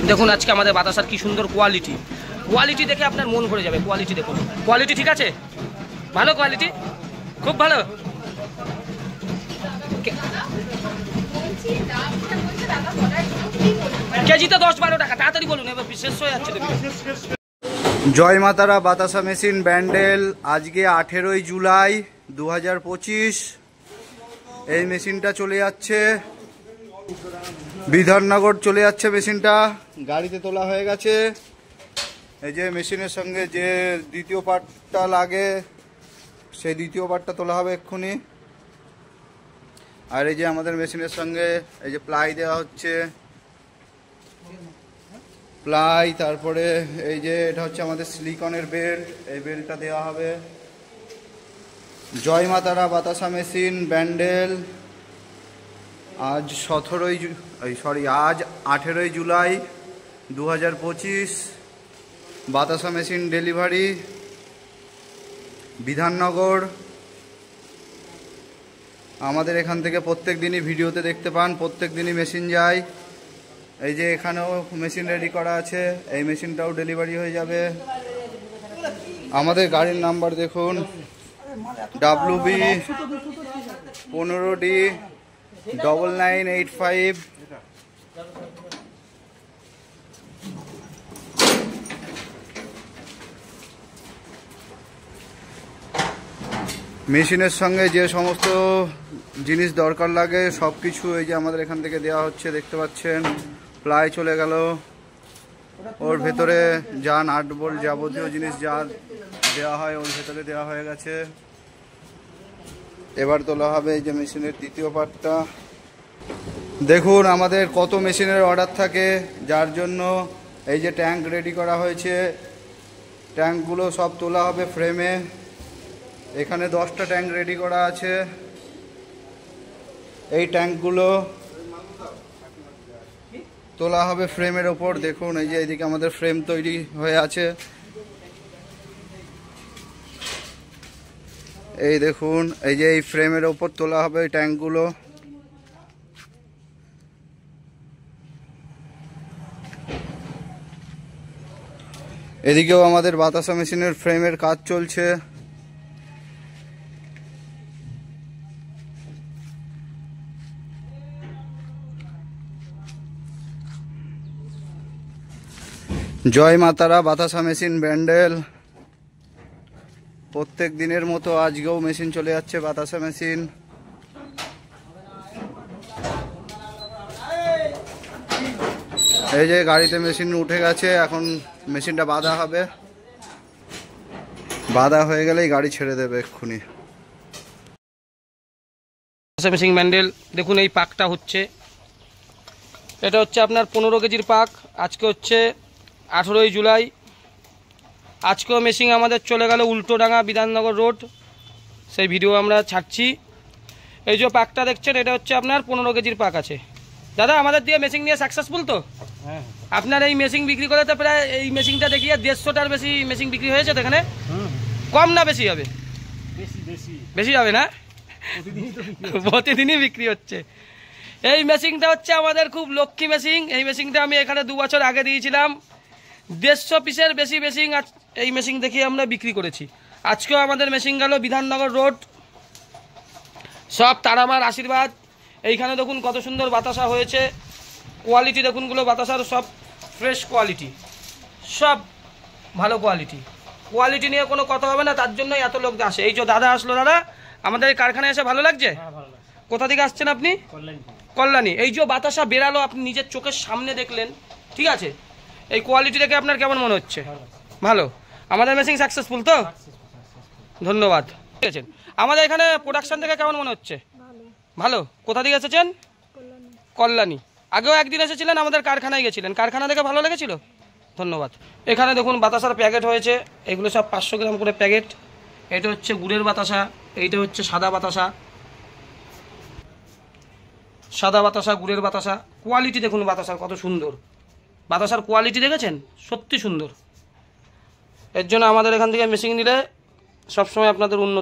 দেখুন আজকে আমাদের বাতাসার কি সুন্দর কোয়ালিটি, কোয়ালিটি দেখে আপনার মন ভরে যাবে। কোয়ালিটি দেখুন, কোয়ালিটি ঠিক আছে, ভালো কোয়ালিটি, খুব ভালো। কেজিতে 10-12 টাকা, তাড়াতাড়ি বলুন, এবার শেষ হয়ে যাচ্ছে। জয় মাতারা বাতাসা মেশিন ব্যান্ডেল, আজকে 18ই জুলাই 2025। এই মেশিনটা চলে যাচ্ছে বিধাননগর, চলে যাচ্ছে মেশিনটা, গাড়িতে তোলা হয়ে গেছে। এই যে মেশিনের সঙ্গে যে দ্বিতীয় পার্টটা লাগে, সেই দ্বিতীয় পার্টটা তোলা হবে এক্ষুনি। আর এই যে আমাদের মেশিনের সঙ্গে এই যে প্লাই দেওয়া হচ্ছে, প্লাই, তারপরে এই যে এটা হচ্ছে আমাদের সিলিকনের বেল্ট, এই বেল্টটা দেওয়া হবে। জয় মাতারা বাতাসা মেশিন ব্যান্ডেল, আজ 18ই জুলাই 2025। বাতাসা মেশিন ডেলিভারি বিধাননগর। আমাদের এখান থেকে প্রত্যেক দিনই ভিডিওতে দেখতে পান, প্রত্যেক দিনই মেশিন যায়। এই যে এখানেও মেশিন রেডি করা আছে, এই মেশিনটাও ডেলিভারি হয়ে যাবে। আমাদের গাড়ির নাম্বার দেখুন, WB 15D 9985। মেশিনের সঙ্গে যে সমস্ত জিনিস দরকার লাগে সব কিছু এই যে আমাদের এখান থেকে দেওয়া হচ্ছে, দেখতে পাচ্ছেন। প্লাই চলে গেল, ওর ভেতরে যা নাট বোল্ট যাবতীয় জিনিস যা দেওয়া হয় ওর ভেতরে দেওয়া হয়ে গেছে। এবার তোলা হবে এই যে মেশিনের দ্বিতীয় পার্টটা। দেখুন আমাদের কত মেশিনের অর্ডার থাকে, যার জন্য এই যে ট্যাঙ্ক রেডি করা হয়েছে, ট্যাঙ্কগুলো সব তোলা হবে ফ্রেমে। এখানে 10টা ট্যাঙ্ক রেডি করা আছে। এই ট্যাঙ্কগুলো তোলা হবে ফ্রেমের ওপর। দেখুন এই যে এইদিকে আমাদের ফ্রেম তৈরি হয়ে আছে, এই দেখুন এই যে এই ফ্রেমের ওপর তোলা হবে এই ট্যাঙ্কগুলো। এদিকেও আমাদের বাতাসা মেশিনের ফ্রেমের কাজ চলছে। জয় মাতারা বাতাসা মেশিন ব্যান্ডেল, প্রত্যেক দিনের মতো আজকেও মেশিন চলে যাচ্ছে বাতাসা মেশিন। এই যে গাড়িতে মেশিন উঠে গেছে, এখন মেশিনটা বাঁধা হবে, বাঁধা হয়ে গেলেই গাড়ি ছেড়ে দেবে এক্ষুনি। বাতাসা মেশিন ব্যান্ডেল দেখুন, এই পাকটা হচ্ছে, এটা হচ্ছে আপনার 15 কেজির পাক। আজকে হচ্ছে 18ই জুলাই। আজকেও মেশিন আমাদের চলে গেল উল্টোডাঙ্গা বিধাননগর রোড, সেই ভিডিও আমরা ছাড়ছি। এই যে পাকটা দেখছেন, এটা হচ্ছে আপনার 15 কেজির পাক আছে। দাদা আমাদের দিয়ে মেশিন নিয়ে সাকসেসফুল তো? হ্যাঁ। আপনার এই মেশিন বিক্রি করে তো প্রায় এই মেশিনটা দেখিয়ে 150টার বেশি মেশিন বিক্রি হয়েছে তো এখানে? কম না বেশি হবে? বেশি হবে না? প্রতিদিনই বিক্রি হচ্ছে। এই মেশিনটা হচ্ছে আমাদের খুব লক্ষ্মী মেশিন। এই মেশিনটা আমি এখানে 2 বছর আগে দিয়েছিলাম। 150 পিসের বেশি মেশিন এই মেশিন দেখিয়ে আমরা বিক্রি করেছি। আজকেও আমাদের মেশিন গেল বিধাননগর রোড, সব তারামার আশীর্বাদ। এইখানে দেখুন কত সুন্দর বাতাসা হয়েছে, কোয়ালিটি দেখুন, গুলো বাতাসার সব ফ্রেশ কোয়ালিটি, সব ভালো কোয়ালিটি। কোয়ালিটি নিয়ে কোনো কথা হবে না, তার জন্যই এত লোক আসে। এই যে দাদা আসলো, দাদা আমাদের এই কারখানায় এসে ভালো লাগছে? কোথা থেকে আসছেন আপনি? কল্যাণী। এই যে বাতাসা বেরালো, আপনি নিজের চোখের সামনে দেখলেন, ঠিক আছে? এই কোয়ালিটি দেখে আপনার কেমন মনে হচ্ছে? ভালো। আমাদের মেশিন সাকসেসফুল তো? ধন্যবাদ। ঠিক আছে, আমাদের এখানে প্রোডাকশন থেকে কেমন মনে হচ্ছে? ভালো। কোথা থেকে এসেছেন? কল্যাণী। আগেও একদিন এসেছিলেন, আমাদের কারখানায় গেছিলেন, কারখানা থেকে ভালো লেগেছিল? ধন্যবাদ। এখানে দেখুন বাতাসার প্যাকেট হয়েছে, এগুলো সব 500 গ্রাম করে প্যাকেট। এটা হচ্ছে গুড়ের বাতাসা, এইটা হচ্ছে সাদা বাতাসা, সাদা বাতাসা, গুড়ের বাতাসা। কোয়ালিটি দেখুন বাতাসার কত সুন্দর, বাতাসার কোয়ালিটি দেখেছেন? সত্যি সুন্দর। এর জন্য আমাদের এখান থেকে মেশিন নিলে সবসময় আপনাদের উন্নতি।